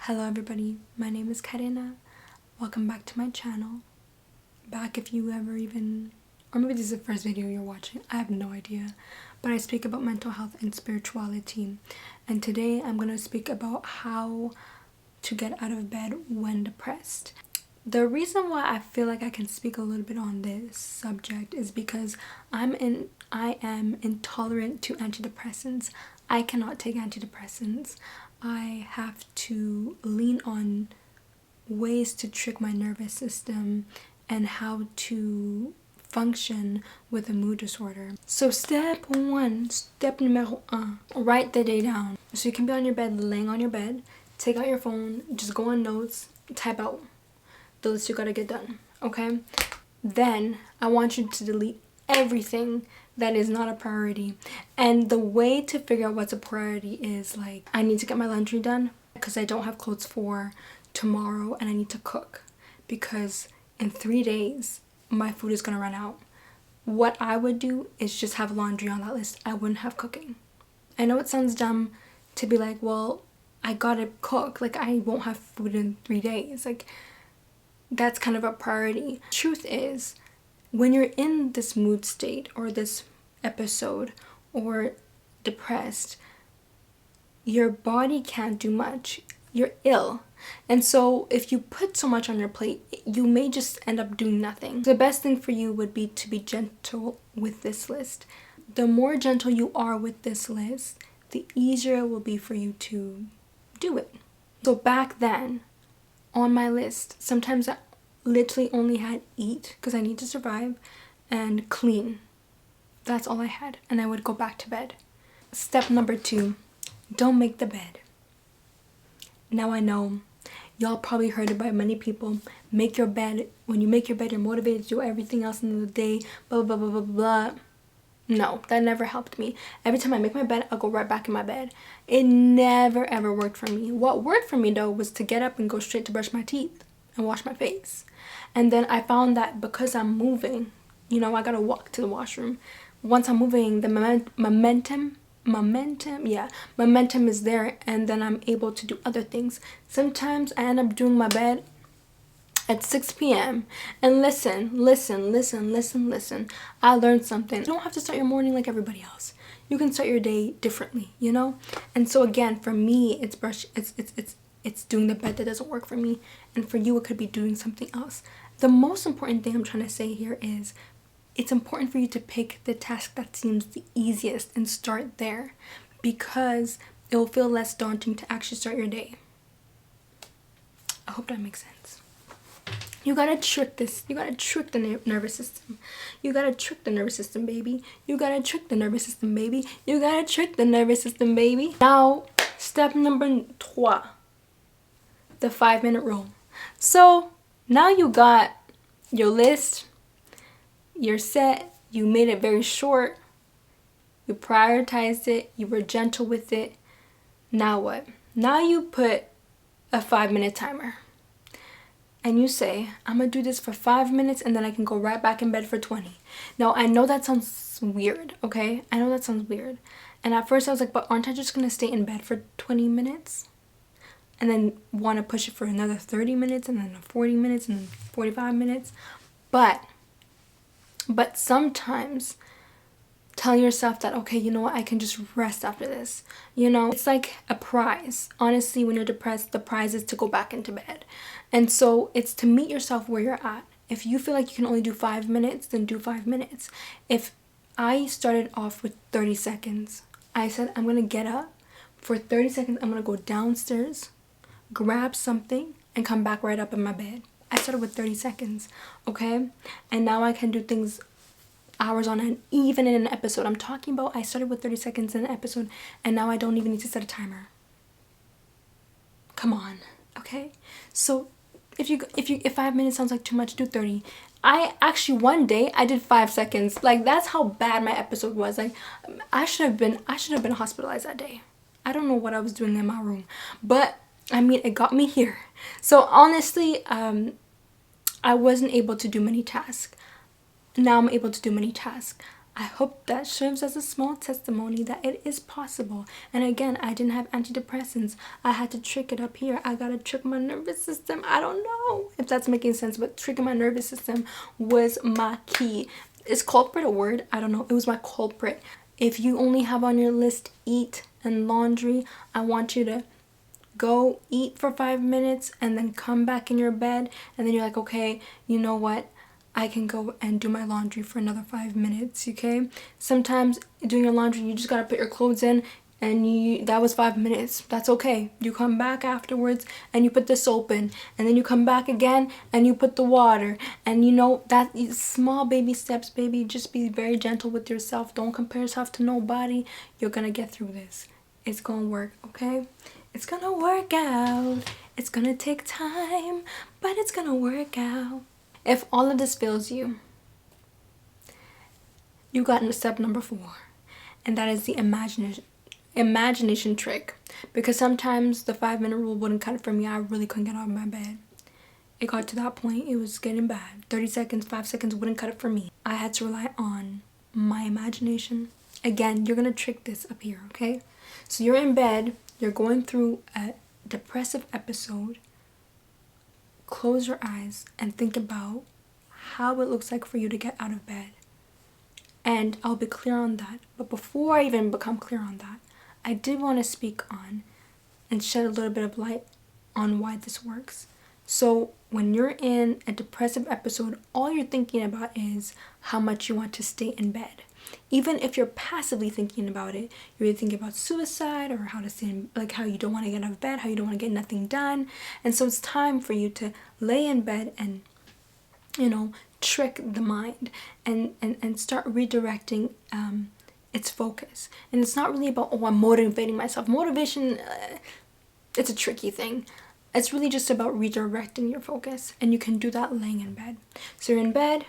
Hello everybody, my name is Karina. Welcome back to my channel. Back if you ever even, or maybe this is the first video you're watching, I have no idea. But I speak about mental health and spirituality. And today I'm going to speak about how to get out of bed when depressed. The reason why I feel like I can speak a little bit on this subject is because I am intolerant to antidepressants. I cannot take antidepressants. I have to lean on ways to trick my nervous system and how to function with a mood disorder. So step numéro un, write the day down. So you can be on your bed, laying on your bed, take out your phone, just go on notes, type out the list you gotta get done, okay? Then I want you to delete everything that is not a priority. And the way to figure out what's a priority is like, I need to get my laundry done because I don't have clothes for tomorrow, and I need to cook because in 3 days my food is gonna run out. What I would do is just have laundry on that list. I wouldn't have cooking. I know it sounds dumb to be like, well, I gotta cook, like I won't have food in 3 days. Like, that's kind of a priority. Truth is, when you're in this mood state or this episode or depressed, your body can't do much. You're ill. And so if you put so much on your plate, you may just end up doing nothing. The best thing for you would be to be gentle with this list. The more gentle you are with this list, the easier it will be for you to do it. So back then, on my list, sometimes I literally only had eat because I need to survive and clean. That's all I had, and I would go back to bed. Step number 2, don't make the bed. Now I know y'all probably heard it by many people. Make your bed. When you make your bed, you're motivated to do everything else in the day, blah blah blah blah blah. No, that never helped me. Every time I make my bed, I'll go right back in my bed. It never ever worked for me. What worked for me though was to get up and go straight to brush my teeth and wash my face. And then I found that because I'm moving, you know, I gotta walk to the washroom. Once I'm moving, the momentum is there, and then I'm able to do other things. Sometimes I end up doing my bed at 6 p.m. and listen. I learned something. You don't have to start your morning like everybody else. You can start your day differently, you know? And so again, for me, it's doing the bed that doesn't work for me, and for you it could be doing something else. The most important thing I'm trying to say here is it's important for you to pick the task that seems the easiest and start there, because it will feel less daunting to actually start your day. I hope that makes sense. You gotta trick this. You gotta trick the nervous system. You gotta trick the nervous system, baby. You gotta trick the nervous system, baby. You gotta trick the nervous system, baby. Now, step number 3, the 5-minute rule. So now you got your list, you're set, you made it very short, you prioritized it, you were gentle with it. Now what? Now you put a 5-minute timer and you say, I'm gonna do this for 5 minutes and then I can go right back in bed for 20. Now I know that sounds weird, okay? I know that sounds weird. And at first I was like, but aren't I just gonna stay in bed for 20 minutes? And then want to push it for another 30 minutes and then 40 minutes and then 45 minutes. But sometimes tell yourself that, okay, you know what, I can just rest after this. You know, it's like a prize. Honestly, when you're depressed, the prize is to go back into bed. And so it's to meet yourself where you're at. If you feel like you can only do 5 minutes, then do 5 minutes. If I started off with 30 seconds, I said, I'm going to get up. For 30 seconds, I'm going to go downstairs, grab something, and come back right up in my bed. I started with 30 seconds, okay? And now I can do things hours on end, even in an episode. I'm talking about I started with 30 seconds in an episode, and now I don't even need to set a timer. Come on, okay? So if 5 minutes sounds like too much, do 30. I actually, one day I did 5 seconds. Like, that's how bad my episode was. Like, I should have been hospitalized that day. I don't know what I was doing in my room, but I mean, it got me here. So honestly, I wasn't able to do many tasks. Now I'm able to do many tasks. I hope that serves as a small testimony that it is possible. And again, I didn't have antidepressants. I had to trick it up here. I gotta trick my nervous system. I don't know if that's making sense, but tricking my nervous system was my key. Is culprit a word? I don't know. It was my culprit. If you only have on your list eat and laundry, I want you to go eat for 5 minutes and then come back in your bed, and then you're like, okay, you know what? I can go and do my laundry for another 5 minutes, okay? Sometimes doing your laundry, you just gotta put your clothes in, and that was 5 minutes. That's okay. You come back afterwards and you put the soap in, and then you come back again and you put the water, and you know that small baby steps, baby. Just be very gentle with yourself. Don't compare yourself to nobody. You're gonna get through this. It's gonna work, okay? It's gonna work out. It's gonna take time, but it's gonna work out. If all of this fails you, you got into step number 4, and that is the imagination trick. Because sometimes the 5-minute rule wouldn't cut it for me. I really couldn't get out of my bed. It got to that point. It was getting bad. 30 seconds, 5 seconds wouldn't cut it for me. I had to rely on my imagination. Again, you're gonna trick this up here, okay? So you're in bed, you're going through a depressive episode. Close your eyes and think about how it looks like for you to get out of bed. And I'll be clear on that. But before I even become clear on that, I did want to speak on and shed a little bit of light on why this works. So when you're in a depressive episode, all you're thinking about is how much you want to stay in bed. Even if you're passively thinking about it, you're either thinking about suicide or how to stay in, like how you don't want to get out of bed, how you don't want to get nothing done. And so it's time for you to lay in bed and, you know, trick the mind and start redirecting its focus. And it's not really about, oh, I'm motivating myself. Motivation, it's a tricky thing. It's really just about redirecting your focus, and you can do that laying in bed. So you're in bed.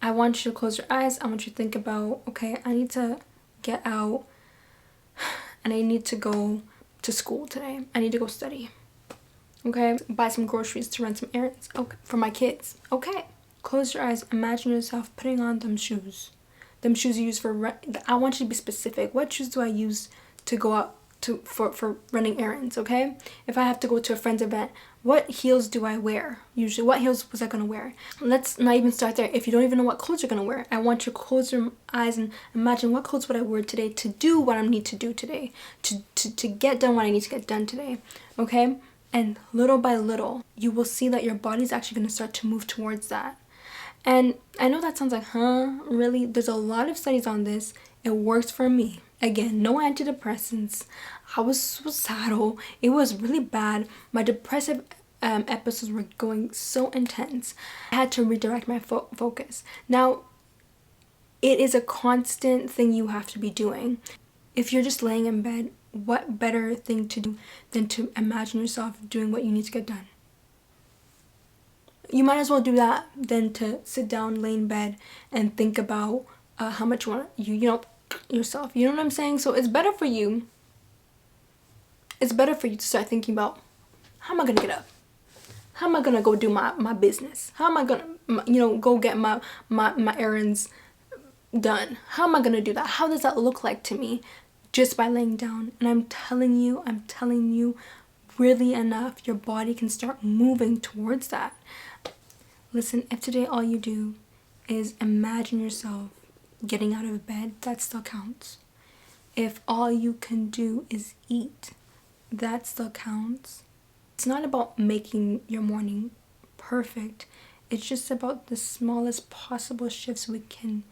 I want you to close your eyes. I want you to think about, okay, I need to get out and I need to go to school today. I need to go study. Okay, buy some groceries to run some errands. Okay, for my kids. Okay, close your eyes. Imagine yourself putting on them shoes. Them shoes you use for I want you to be specific. What shoes do I use to go out for running errands, okay? If I have to go to a friend's event, what heels do I wear? Usually, what heels was I gonna wear? Let's not even start there. If you don't even know what clothes you're gonna wear, I want you to close your eyes and imagine what clothes would I wear today to do what I need to do today, to get done what I need to get done today, okay? And little by little, you will see that your body's actually gonna start to move towards that. And I know that sounds like, huh? Really? There's a lot of studies on this. It works for me. Again, no antidepressants. I was suicidal. It was really bad. My depressive episodes were going so intense. I had to redirect my focus. Now, it is a constant thing you have to be doing. If you're just laying in bed, what better thing to do than to imagine yourself doing what you need to get done? You might as well do that than to sit down, lay in bed, and think about how much you want yourself. You know what I'm saying? So it's better for you. It's better for you to start thinking about, how am I gonna get up? How am I gonna go do my business? How am I gonna go get my errands done? How am I gonna do that? How does that look like to me? Just by laying down. And I'm telling you, really enough, your body can start moving towards that. Listen, if today all you do is imagine yourself getting out of bed, that still counts. If all you can do is eat, that still counts. It's not about making your morning perfect. It's just about the smallest possible shifts we can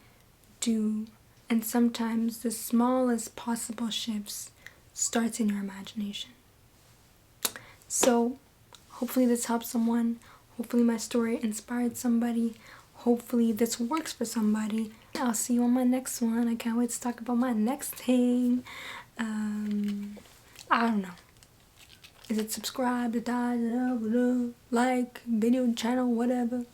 do. And sometimes the smallest possible shifts starts in your imagination. So hopefully this helps someone. Hopefully my story inspired somebody. Hopefully this works for somebody. I'll see you on my next one. I can't wait to talk about my next thing. I don't know. Is it subscribe, like, video channel, whatever?